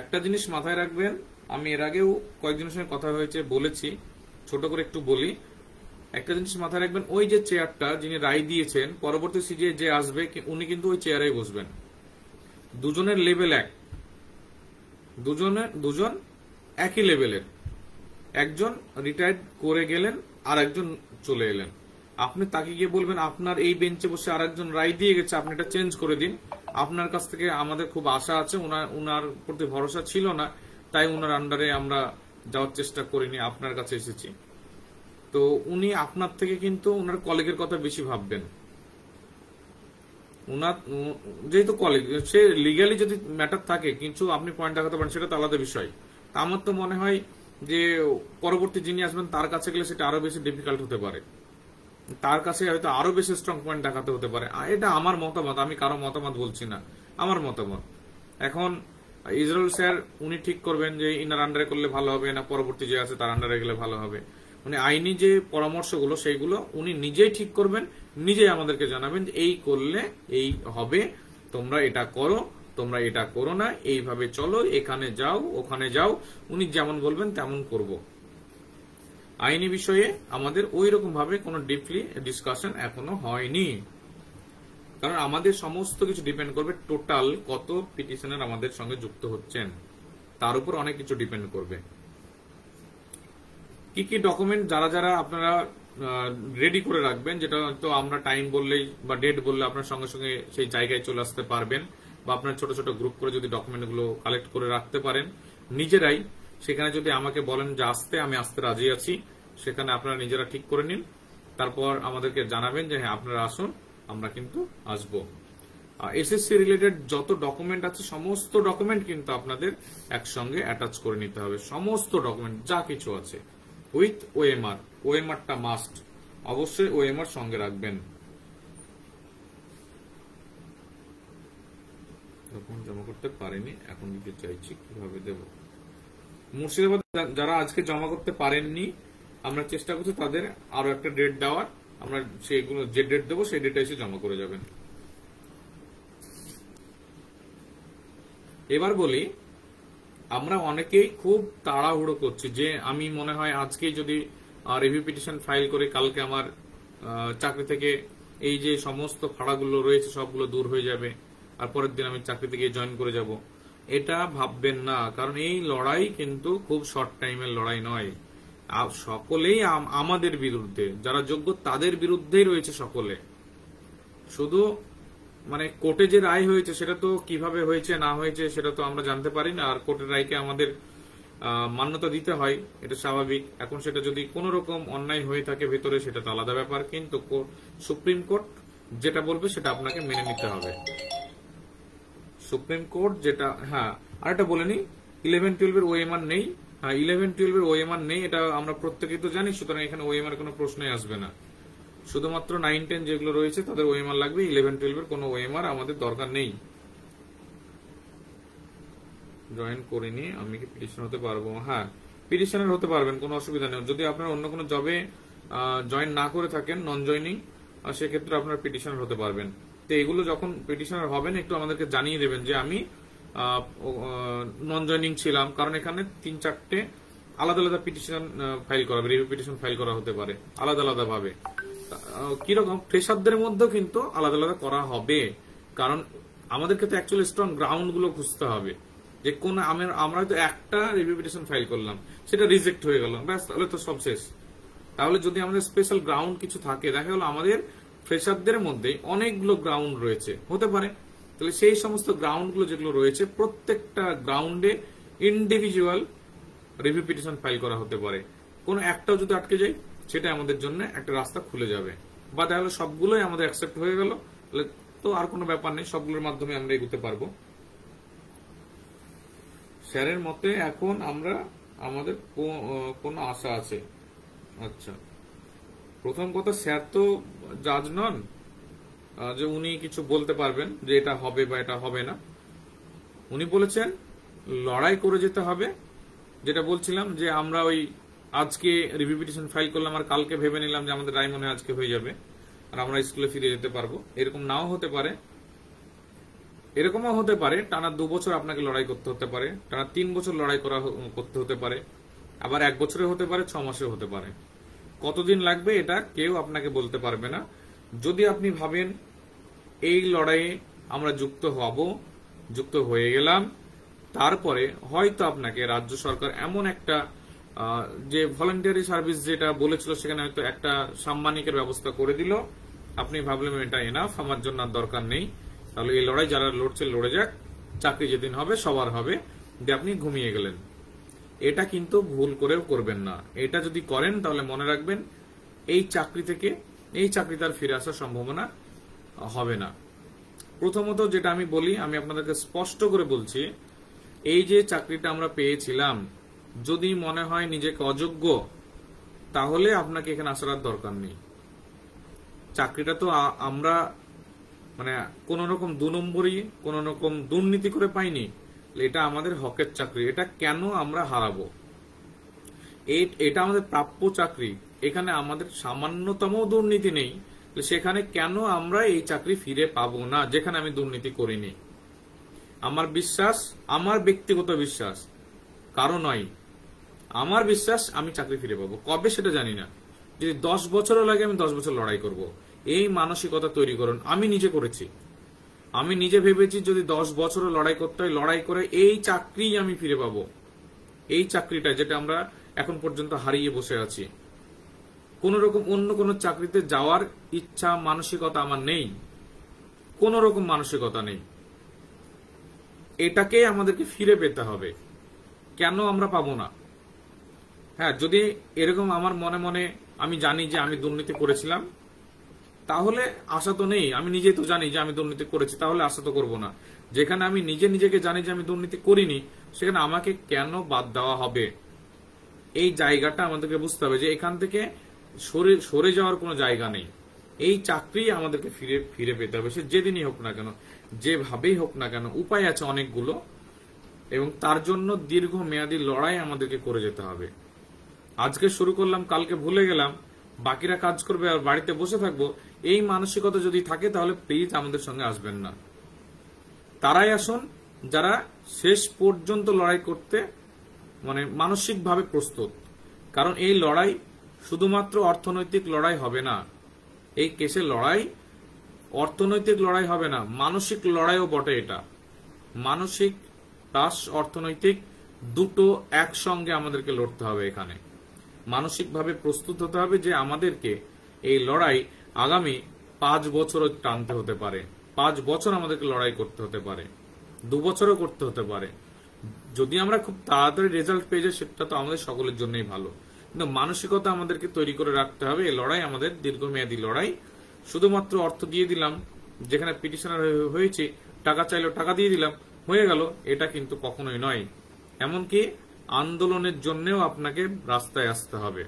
একটা জিনিস মাথায় রাখবেন, আমি এর আগেও কয়েকজনের সঙ্গে কথা হয়েছে, বলেছি, ছোট করে একটু বলি। একটা জিনিস মাথায় রাখবেন, ওই যে চেয়ারটা যিনি রায় দিয়েছেন, পরবর্তী সিজিএ যে আসবে উনি কিন্তু ওই চেয়ারেই বসবেন। দুজনের লেভেল এক, দুজন একই লেভেলের। একজন রিটায়ার্ড করে গেলেন, আর একজন চলে এলেন। আপনি তাকে গিয়ে বলবেন আপনার এই বেঞ্চে বসে আর একজন রায় দিয়ে গেছে, আপনি এটা চেঞ্জ করে দিন। আপনার কাছ থেকে আমাদের খুব আশা আছে, উনার প্রতি ভরসা ছিল না, তাই উনার আন্ডারে আমরা যাওয়ার চেষ্টা করিনি, আপনার কাছে এসেছি। তো উনি আপনার থেকে কিন্তু উনার কলিগের কথা বেশি ভাববেন। উনার যেহেতু কলিগ, সে লিগালি যদি ম্যাটার থাকে, কিন্তু আপনি পয়েন্ট দেখাতে পারেন, সেটা তো আলাদা বিষয়। আমার তো মনে হয় যে পরবর্তী যিনি আসবেন তার কাছে গেলে সেটা আরো বেশি ডিফিকাল্ট হতে পারে, তার কাছে হয়তো আরো বেশি স্ট্রং পয়েন্ট দেখাতে হতে পারে। এটা আমার মতামত, আমি কারো মতামত বলছি না, আমার মতামত। এখন ইসরায়েল স্যার উনি ঠিক করবেন যে ইনার আন্ডারে করলে ভালো হবে না পরবর্তী যে আছে তার আন্ডারে গেলে ভালো হবে। উনি আইনি যে পরামর্শগুলো সেইগুলো উনি নিজেই ঠিক করবেন, নিজেই আমাদেরকে জানাবেন যে এই করলে এই হবে, তোমরা এটা করো, তোমরা এটা করো না, এইভাবে চলো, এখানে যাও, ওখানে যাও। উনি যেমন বলবেন তেমন করব। আইনি বিষয়ে আমাদের ওই রকম ভাবে কোনো ডিপলি ডিসকাশন এখনো হয়নি, কারণ আমাদের সমস্ত কিছু ডিপেন্ড করবে টোটাল কত পিটিশনার আমাদের সঙ্গে যুক্ত হচ্ছেন, তার উপর অনেক কিছু ডিপেন্ড করবে। কি কি ডকুমেন্ট যারা যারা আপনারা রেডি করে রাখবেন, যেটা তো আমরা টাইম বললেই বা ডেট বললে আপনার সঙ্গে সঙ্গে সেই জায়গায় চলে আসতে পারবেন, বা আপনার ছোট ছোট গ্রুপ করে যদি ডকুমেন্টগুলো কালেক্ট করে রাখতে পারেন নিজেরাই, সেখানে যদি আমাকে বলেন যে আসতে, আমি আসতে রাজি আছি, সেখানে আপনারা নিজেরা ঠিক করে নিন। তারপর আমাদেরকে জানাবেন যে হ্যাঁ আপনারা আসুন, আমরা কিন্তু আসবো। এসএসসি রিলেটেড যত ডকুমেন্ট আছে সমস্ত ডকুমেন্ট কিন্তু আপনাদের একসঙ্গে অ্যাটাচ করে নিতে হবে, সমস্ত ডকুমেন্ট যা কিছু আছে উইথ ওএমআর। ওএমআরটা মাস্ট, অবশ্যই ওএমআর সঙ্গে রাখবেন। ডকুমেন্ট জমা করতে পারেনি, এখন দিতে চাইছি, কিভাবে দেব? মুর্শিদাবাদ যারা আজকে জমা করতে পারেননি, আমরা চেষ্টা করছি তাদের আরো একটা ডেট দেওয়ার, আমরা সেইগুলো যে ডেট দেবো সেই ডেটে এসে জমা করে যাবেন। এবার বলি, আমরা অনেকেই খুব তাড়াহুড়ো করছি যে আমি মনে হয় আজকেই যদি রিভিউ পিটিশন ফাইল করে কালকে আমার চাকরি থেকে এই যে সমস্ত ভাড়াগুলো রয়েছে সবগুলো দূর হয়ে যাবে, আর পরের দিন আমি চাকরিতে গিয়ে জয়েন করে যাব। এটা ভাববেন না, কারণ এই লড়াই কিন্তু খুব শর্ট টাইমের লড়াই নয়। সকলেই আমাদের বিরুদ্ধে, যারা যোগ্য তাদের বিরুদ্ধেই রয়েছে সকলে। শুধু মানে কোর্টে যে রায় হয়েছে সেটা তো কিভাবে হয়েছে না হয়েছে সেটা তো আমরা জানতে পারি না, আর কোর্টের রায়কে আমাদের মান্যতা দিতে হয়, এটা স্বাভাবিক। এখন সেটা যদি কোন রকম অন্যায় হয়ে থাকে ভেতরে, সেটা তো আলাদা ব্যাপার, কিন্তু সুপ্রিম কোর্ট যেটা বলবে সেটা আপনাকে মেনে নিতে হবে। সুপ্রিম কোর্ট যেটা, হ্যাঁ আরেকটা বলে নি, 11-12 এর ওএমআর নেই। হ্যাঁ 11-12 এর ওএমআর নেই, এটা আমরা প্রত্যেকেই তো জানি, সুতরাং এখানে ওএমআর কোনো প্রশ্নই আসবে না। শুধুমাত্র 9-10 যেগুলো রয়েছে তাদের ওএমআর লাগবে, 11-12 এর কোনো ওএমআর আমাদের দরকার নেই। জয়েন করিনি, আমি কি পিটিশন হতে পারবো? হ্যাঁ, পিটিশনার হতে পারবেন, কোনো অসুবিধা নেই। যদি আপনারা অন্য কোনো জবে জয়েন না করে থাকেন, নন জয়নিং, সেক্ষেত্রে আপনারা পিটিশনার হতে পারবেন। তো এগুলো যখন পিটিশনার হবেন একটু আমাদেরকে জানিয়ে দেবেন যে আমি নন জয়নিং ছিলাম, কারণ এখানে 3-4টে আলাদা আলাদা পিটিশন ফাইল করা, রিভিউ পিটিশন ফাইল করা হতে পারে আলাদা আলাদা ভাবে। কিরকম ফ্রেশারদের মধ্যেও কিন্তু আলাদা আলাদা করা হবে, কারণ আমাদেরকে তো অ্যাকচুয়ালি স্ট্রং গ্রাউন্ড গুলো খুঁজতে হবে। যে কোন আমরা তো একটা রিভিউ পিটিশন ফাইল করলাম, সেটা রিজেক্ট হয়ে গেল, ব্যাস, তাহলে তো সব শেষ। তাহলে যদি আমাদের স্পেশাল গ্রাউন্ড কিছু থাকে, দেখা গেল আমাদের ফ্রেশারদের মধ্যে অনেকগুলো গ্রাউন্ড রয়েছে, হতে পারে, তাহলে সেই সমস্ত গ্রাউন্ড গুলো যেগুলো রয়েছে প্রত্যেকটা গ্রাউন্ডে ইন্ডিভিজুয়াল রিভিউ পিটিশন ফাইল করা হতে পারে। কোন একটাও যদি আটকে যায়, সেটা আমাদের জন্য একটা রাস্তা খুলে যাবে। বা দেখা গেল সবগুলোই আমাদের অ্যাকসেপ্ট হয়ে গেল, তাহলে তো আর কোনো ব্যাপার নেই, সবগুলোর মাধ্যমে আমরা এগোতে পারবো। স্যারের মতে এখন আমাদের কোনো আশা আছে? আচ্ছা, প্রথম কথা, স্যার তো জাজ নন যে উনি কিছু বলতে পারবেন যে এটা হবে বা এটা হবে না। উনি বলেছেন লড়াই করে যেতে হবে। যেটা বলছিলাম যে আমরা ওই আজকে রিভিউ পিটিশন ফাইল করলাম আর কালকে ভেবে নিলাম যে আমাদের রায় মনে হয় আজকে হয়ে যাবে আর আমরা স্কুলে ফিরে যেতে পারবো, এরকম নাও হতে পারে। এরকমও হতে পারে টানা 2 বছর আপনাকে লড়াই করতে হতে পারে, টানা 3 বছর লড়াই করতে হতে পারে, আবার 1 বছরে হতে পারে, 6 মাসে হতে পারে। কতদিন লাগবে এটা কেউ আপনাকে বলতে পারবে না। যদি আপনি ভাবেন এই লড়াইয়ে আমরা যুক্ত হয়ে গেলাম, তারপরে হয়তো আপনাকে রাজ্য সরকার এমন একটা যে ভলান্টিয়ারি সার্ভিস যেটা বলেছিল সেখানে হয়তো একটা সাম্মানিকের ব্যবস্থা করে দিল, আপনি ভাবলেন এটা এনাফ, আমার জন্য আর দরকার নেই, তাহলে এই লড়াই যারা লড়ছে লড়ে যাক, চাকরি যেদিন হবে সবার হবে, যে আপনি ঘুমিয়ে গেলেন। এটা কিন্তু ভুল করেও করবেন না। এটা যদি করেন তাহলে মনে রাখবেন এই চাকরিতে আর ফিরে আসার সম্ভাবনা হবে না। প্রথমত যেটা আমি বলি, আমি আপনাদেরকে স্পষ্ট করে বলছি, এই যে চাকরিটা আমরা পেয়েছিলাম, যদি মনে হয় নিজেকে অযোগ্য, তাহলে আপনাকে এখানে আসার দরকার নেই। চাকরিটা তো আমরা মানে কোন রকম 2 নম্বরই কোন রকম দুর্নীতি করে পাইনি, এটা আমাদের হকের চাকরি। এটা কেন আমরা হারাবো? এটা আমাদের প্রাপ্য চাকরি, এখানে আমাদের সামান্যতম দুর্নীতি নেই, সেখানে কেন আমরা এই চাকরি ফিরে পাবো না যেখানে আমি দুর্নীতি করিনি? আমার বিশ্বাস, আমার ব্যক্তিগত বিশ্বাস, কারো নয়, আমার বিশ্বাস আমি চাকরি ফিরে পাবো। কবে সেটা জানি না, যদি 10 বছরও লাগে আমি 10 বছর লড়াই করব। এই মানসিকতা তৈরি করুন। আমি নিজে করেছি, আমি নিজে ভেবেছি যদি 10 বছরও লড়াই করতে হয়, লড়াই করে এই চাকরি আমি ফিরে পাবো। এই চাকরিটা যেটা আমরা এখন পর্যন্ত হারিয়ে বসে আছি, কোন রকম অন্য কোন চাকরিতে যাওয়ার ইচ্ছা মানসিকতা আমার নেই, কোন রকম মানসিকতা নেই। এটাকে আমাদেরকে ফিরে পেতে হবে। কেন আমরা পাবো না? হ্যাঁ, যদি এরকম আমার মনে মনে আমি জানি যে আমি দুর্নীতি করেছিলাম, তাহলে আশা তো নেই। আমি নিজেই তো জানি যে আমি দুর্নীতি করেছি, তাহলে আশা তো করবো না। যেখানে আমি নিজেকে জানি যে আমি দুর্নীতি করিনি, সেখানে আমাকে কেন বাদ দেওয়া হবে? এই জায়গাটা আমাদেরকে বুঝতে হবে যে এখান থেকে সরে যাওয়ার কোনো জায়গা নেই। এই চাকরি আমাদেরকে ফিরে পেতে হবে, সে যেদিনই হোক না কেন, যেভাবেই হোক না কেন। উপায় আছে অনেকগুলো, এবং তার জন্য দীর্ঘমেয়াদী লড়াই আমাদেরকে করে যেতে হবে। আজকে শুরু করলাম, কালকে ভুলে গেলাম, বাকিরা কাজ করবে আর বাড়িতে বসে থাকবো, এই মানসিকতা যদি থাকে তাহলে প্লিজ আমাদের সঙ্গে আসবেন না। তারাই আসুন যারা শেষ পর্যন্ত লড়াই করতে মানসিকভাবে প্রস্তুত। কারণ এই লড়াই শুধুমাত্র অর্থনৈতিক লড়াই হবে না, এই কেসের লড়াই অর্থনৈতিক লড়াই হবে না, মানসিক লড়াইও বটে। এটা মানসিক প্লাস অর্থনৈতিক দুটো একসঙ্গে আমাদেরকে লড়তে হবে। এখানে মানসিকভাবে প্রস্তুত হতে হবে যে আমাদেরকে এই লড়াই আগামী 5 বছরও টানতে হতে পারে, 5 বছর আমাদেরকে লড়াই করতে হতে পারে, 2 বছরও করতে হতে পারে। যদি আমরা খুব তাড়াতাড়ি রেজাল্ট পেয়ে যাই, সেটা তো আমাদের সকলের জন্যই ভালো, কিন্তু মানসিকতা আমাদেরকে তৈরি করে রাখতে হবে। এই লড়াই আমাদের দীর্ঘমেয়াদী লড়াই। শুধুমাত্র অর্থ দিয়ে দিলাম, যেখানে পিটিশনার হয়েছে টাকা চাইলো টাকা দিয়ে দিলাম, হয়ে গেল, এটা কিন্তু কখনোই নয়। এমনকি আন্দোলনের জন্যও আপনাকে রাস্তায় আসতে হবে,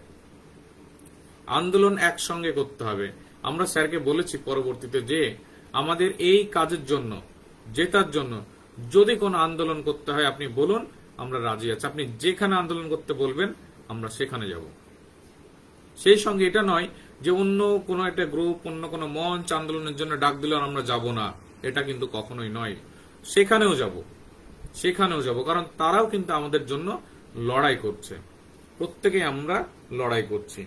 আন্দোলন একসঙ্গে করতে হবে। আমরা স্যারকে বলেছি পরবর্তীতে যে আমাদের এই কাজের জন্য, জেতার জন্য যদি কোনো আন্দোলন করতে হয় আপনি বলুন, আমরা রাজি আছি। আপনি যেখানে আন্দোলন করতে বলবেন আমরা সেখানে যাব। সেই সঙ্গে এটা নয় যে অন্য কোনো একটা গ্রুপ, অন্য কোনো মঞ্চ আন্দোলনের জন্য ডাক দিলে আমরা যাব না, এটা কিন্তু কখনোই নয়। সেখানেও যাব, কারণ তারাও কিন্তু আমাদের জন্য লড়াই করছে। প্রত্যেকেই আমরা লড়াই করছি।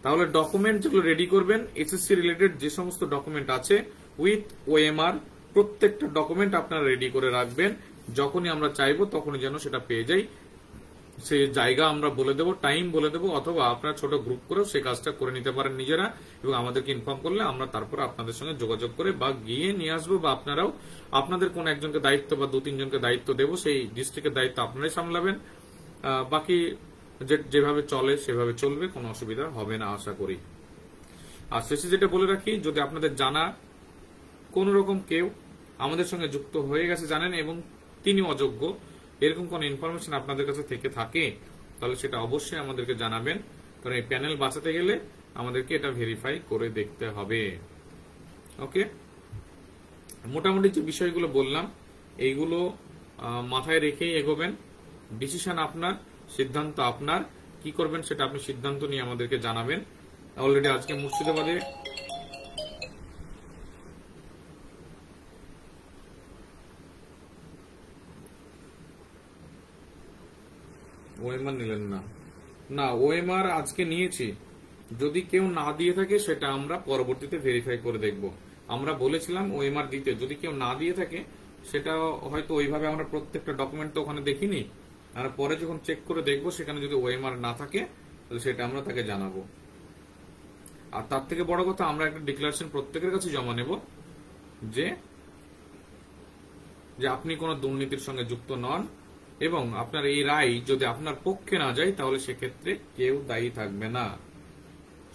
তাহলে ডকুমেন্ট যেগুলো রেডি করবেন, এসএসসি রিলেটেড যে সমস্ত ডকুমেন্ট আছে উইথ ওএমআর, প্রত্যেকটা ডকুমেন্ট আপনারা রেডি করে রাখবেন। যখনই আমরা চাইবো তখনই যেন সেটা পেয়ে যাই। সেই জায়গা আমরা বলে দেবো, টাইম বলে দেবো, অথবা আপনারা ছোট গ্রুপ করেও সেই কাজটা করে নিতে পারেন নিজেরা, এবং আমাদেরকে ইনফর্ম করলে আমরা তারপর আপনাদের সঙ্গে যোগাযোগ করে বা গিয়ে নিয়ে আসবো, বা আপনারাও আপনাদের কোন একজনকে দায়িত্ব বা 2-3 জনকে দায়িত্ব দেবো, সেই ডিস্ট্রিক্টের দায়িত্ব আপনারাই সামলাবেন। বাকি যেভাবে চলে সেভাবে চলবে, কোনো অসুবিধা হবে না আশা করি। আর শেষে যেটা বলে রাখি, যদি আপনাদের জানা কোন রকম কেউ আমাদের সঙ্গে যুক্ত হয়ে গেছে জানেন এবং তিনি অযোগ্য, এরকম কোন ইনফরমেশন আপনাদের কাছে থেকে থাকে, তাহলে সেটা অবশ্যই আমাদেরকে জানাবেন, কারণ এই প্যানেল বাঁচাতে গেলে আমাদেরকে এটা ভেরিফাই করে দেখতে হবে। ওকে, মোটামুটি যে বিষয়গুলো বললাম এইগুলো মাথায় রেখেই এগোবেন। ডিসিশন আপনার, সিদ্ধান্ত আপনার, কি করবেন সেটা আপনি সিদ্ধান্ত নিয়ে আমাদেরকে জানাবেন। অলরেডি আজকে মুর্শিদাবাদে ওএমআর নিলেন না, ওএমআর আজকে নিয়েছি। যদি কেউ না দিয়ে থাকে সেটা আমরা পরবর্তীতে ভেরিফাই করে দেখব। আমরা বলেছিলাম ওএমআর দিতে, যদি কেউ না দিয়ে থাকে সেটা হয়তো ওইভাবে আমরা প্রত্যেকটা ডকুমেন্ট তো ওখানে দেখিনি, আর পরে যখন চেক করে দেখবো সেখানে যদি ওএমআর না থাকে তাহলে সেটা আমরা তাকে জানাবো। আর তার থেকে বড় কথা, আমরা একটা ডিক্লারেশন প্রত্যেকের কাছে জমা নেব যে আপনি কোনো দুর্নীতির সঙ্গে যুক্ত নন, এবং আপনার এই রায় যদি আপনার পক্ষে না যায় তাহলে সেক্ষেত্রে কেউ দায়ী থাকবে না।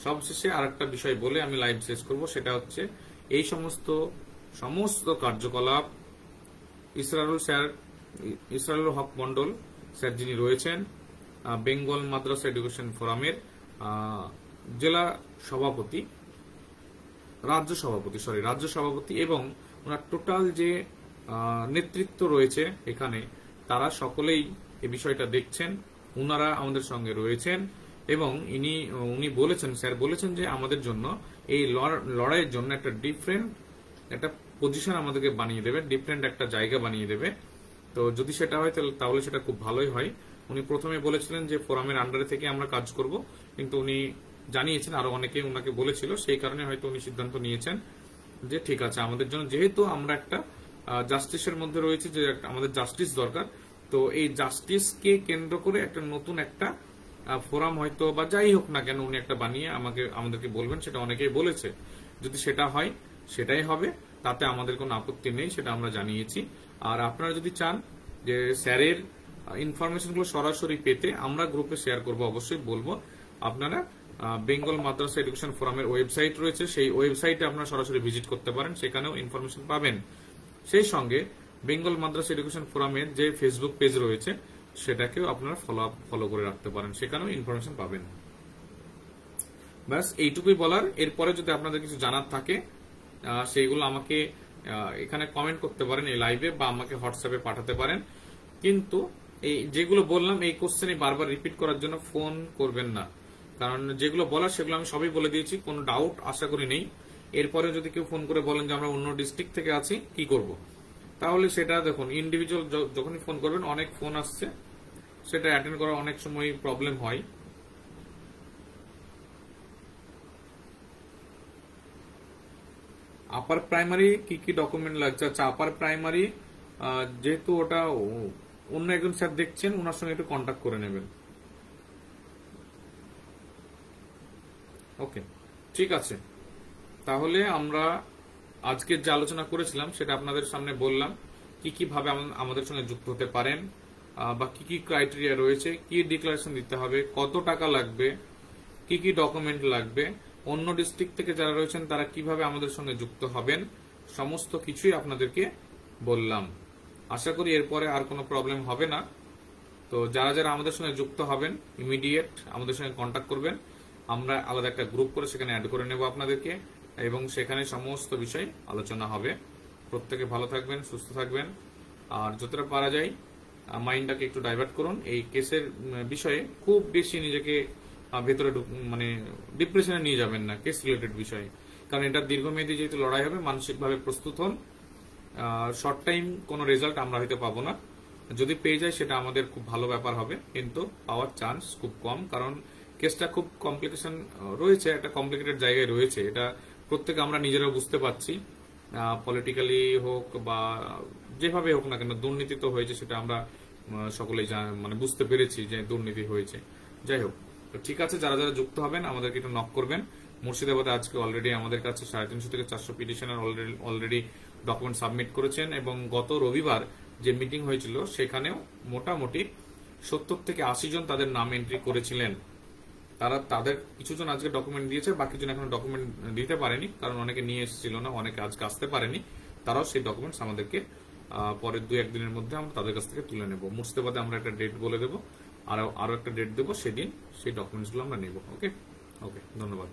সবশেষে আরেকটা বিষয় বলে আমি লাইভ শেষ করব, সেটা হচ্ছে এই সমস্ত কার্যকলাপ ইসরারুল হক মন্ডল স্যার যিনি রয়েছেন বেঙ্গল মাদ্রাসা এডুকেশন ফোরামের জেলা সভাপতি, রাজ্য সভাপতি এবং ওনার টোটাল যে নেতৃত্ব রয়েছে এখানে, তারা সকলেই এই বিষয়টা দেখছেন, উনারা আমাদের সঙ্গে রয়েছেন, এবং উনি বলেছেন, স্যার বলেছেন যে আমাদের জন্য এই লড়াইয়ের জন্য একটা ডিফারেন্ট একটা পজিশন আমাদেরকে বানিয়ে দেবে, ডিফারেন্ট একটা জায়গা বানিয়ে দেবে। তো যদি সেটা হয় তাহলে সেটা খুব ভালোই হয়। উনি প্রথমে বলেছিলেন যে ফোরামের আন্ডারে থেকে আমরা কাজ করব, কিন্তু উনি জানিয়েছেন আরো অনেকে উনাকে বলেছিল, সেই কারণে হয়তো উনি সিদ্ধান্ত নিয়েছেন যে ঠিক আছে, আমাদের জন্য যেহেতু আমরা একটা জাস্টিসের মধ্যে রয়েছে, যে আমাদের জাস্টিস দরকার, তো এই জাস্টিসকে কেন্দ্র করে একটা নতুন একটা ফোরাম হয়তো বা যাই হোক না কেন উনি একটা বানিয়ে আমাদেরকে বলবেন, সেটা অনেকেই বলেছে। যদি সেটা হয় সেটাই হবে, তাতে আমাদের কোনো আপত্তি নেই, সেটা আমরা জানিয়েছি। আর আপনারা যদি চান যে স্যারের ইনফরমেশনগুলো সরাসরি পেতে, আমরা গ্রুপে শেয়ার করব, অবশ্যই বলবো। আপনারা বেঙ্গল মাদ্রাসা এডুকেশন ফোরামের ওয়েবসাইট রয়েছে, সেই ওয়েবসাইটে আপনারা সরাসরি ভিজিট করতে পারেন, সেখানেও ইনফরমেশন পাবেন। সেই সঙ্গে বেঙ্গল মাদ্রাসা এডুকেশন ফোরামের যে ফেসবুক পেজ রয়েছে সেটাকেও আপনারা ফলো করে রাখতে পারেন, সেখানেও ইনফরমেশন পাবেন। ব্যাস এইটুকুই বলার। এরপরে যদি আপনাদের কিছু জানার থাকে সেইগুলো আমাকে এখানে কমেন্ট করতে পারেন এই লাইভে, বা আমাকে হোয়াটসঅ্যাপে পাঠাতে পারেন। কিন্তু এই যেগুলো বললাম এই কোশ্চেনে বারবার রিপিট করার জন্য ফোন করবেন না, কারণ যেগুলো বলার সেগুলো আমি সবই বলে দিয়েছি, কোনো ডাউট আশা করি নেই। এরপরে যদি কেউ ফোন করে বলেন যে আমরা অন্য ডিস্ট্রিক্ট থেকে আছি, কি করব, তাহলে সেটা দেখুন ইন্ডিভিজুয়াল যখনই ফোন করবেন, অনেক ফোন আসছে, সেটা অ্যাটেন্ড করা অনেক সময় প্রবলেম হয়। আপার প্রাইমারি কি কি ডকুমেন্ট লাগছে? আচ্ছা, আপার প্রাইমারি যেহেতু ওটা অন্য একজন স্যার দেখছেন, ওনার সঙ্গে একটু কন্ট্যাক্ট করে নেবেন। ওকে, ঠিক আছে। তাহলে আমরা আজকের যে আলোচনা করেছিলাম সেটা আপনাদের সামনে বললাম, কি কি ভাবে আমাদের সঙ্গে যুক্ত হতে পারেন, বা কি কি ক্রাইটেরিয়া রয়েছে, কি ডিক্লারেশন দিতে হবে, কত টাকা লাগবে, কি কি ডকুমেন্ট লাগবে, অন্য ডিস্ট্রিক্ট থেকে যারা রয়েছেন তারা কিভাবে আমাদের সঙ্গে যুক্ত হবেন, সমস্ত কিছুই আপনাদেরকে বললাম। আশা করি এরপরে আর কোনো প্রবলেম হবে না। তো যারা যারা আমাদের সঙ্গে যুক্ত হবেন ইমিডিয়েট আমাদের সঙ্গে কন্ট্যাক্ট করবেন, আমরা আলাদা একটা গ্রুপ করে সেখানে অ্যাড করে নেব আপনাদেরকে। এবং সেখানে সমস্ত বিষয় আলোচনা হবে। প্রত্যেকে ভালো থাকবেন, সুস্থ থাকবেন, আর যতটা পারা যায় মাইন্ডটাকে একটু ডাইভার্ট করুন। এই কেসের বিষয়ে খুব বেশি নিজেকে ভেতরে মানে ডিপ্রেশনে নিয়ে যাবেন না কেস রিলেটেড বিষয়ে, কারণ এটা দীর্ঘমেয়াদী যেহেতু লড়াই হবে, মানসিকভাবে প্রস্তুত হন। শর্ট টাইম কোনো রেজাল্ট আমরা হয়তো পাবো না, যদি পেয়ে যাই সেটা আমাদের খুব ভালো ব্যাপার হবে, কিন্তু পাওয়ার চান্স খুব কম, কারণ কেসটা খুব কমপ্লিকেশন রয়েছে, একটা কমপ্লিকেটেড জায়গায় রয়েছে। এটা প্রত্যেকে আমরা নিজেরাও বুঝতে পারছি, পলিটিক্যালি হোক বা যেভাবে হোক না কেন দুর্নীতি তো হয়েছে, সেটা আমরা সকলেই মানে বুঝতে পেরেছি যে দুর্নীতি হয়েছে। যাই হোক, ঠিক আছে, যারা যারা যুক্ত হবেন আমাদেরকে একটু নক করবেন। মুর্শিদাবাদে আজকে অলরেডি আমাদের কাছে 350 থেকে 400 পিটিশনার অলরেডি ডকুমেন্ট সাবমিট করেছেন, এবং গত রবিবার যে মিটিং হয়েছিল সেখানেও মোটামুটি 70 থেকে 80 জন তাদের নাম এন্ট্রি করেছিলেন। তাদের কিছুজন আজকে ডকুমেন্ট দিয়েছে, বাকিজন এখনো ডকুমেন্ট দিতে পারেনি, কারণ অনেকে নিয়ে এসেছিল না, অনেকে আজকে আসতে পারেনি। তারাও সেই ডকুমেন্টস আমাদেরকে পরের 2-1 দিনের মধ্যে আমরা তাদের কাছ থেকে তুলে নেব। মুর্শিদাবাদে আমরা একটা ডেট বলে দেবো, আরো একটা ডেট দেবো, সেদিন সেই ডকুমেন্টসগুলো আমরা নেব। ওকে, ধন্যবাদ।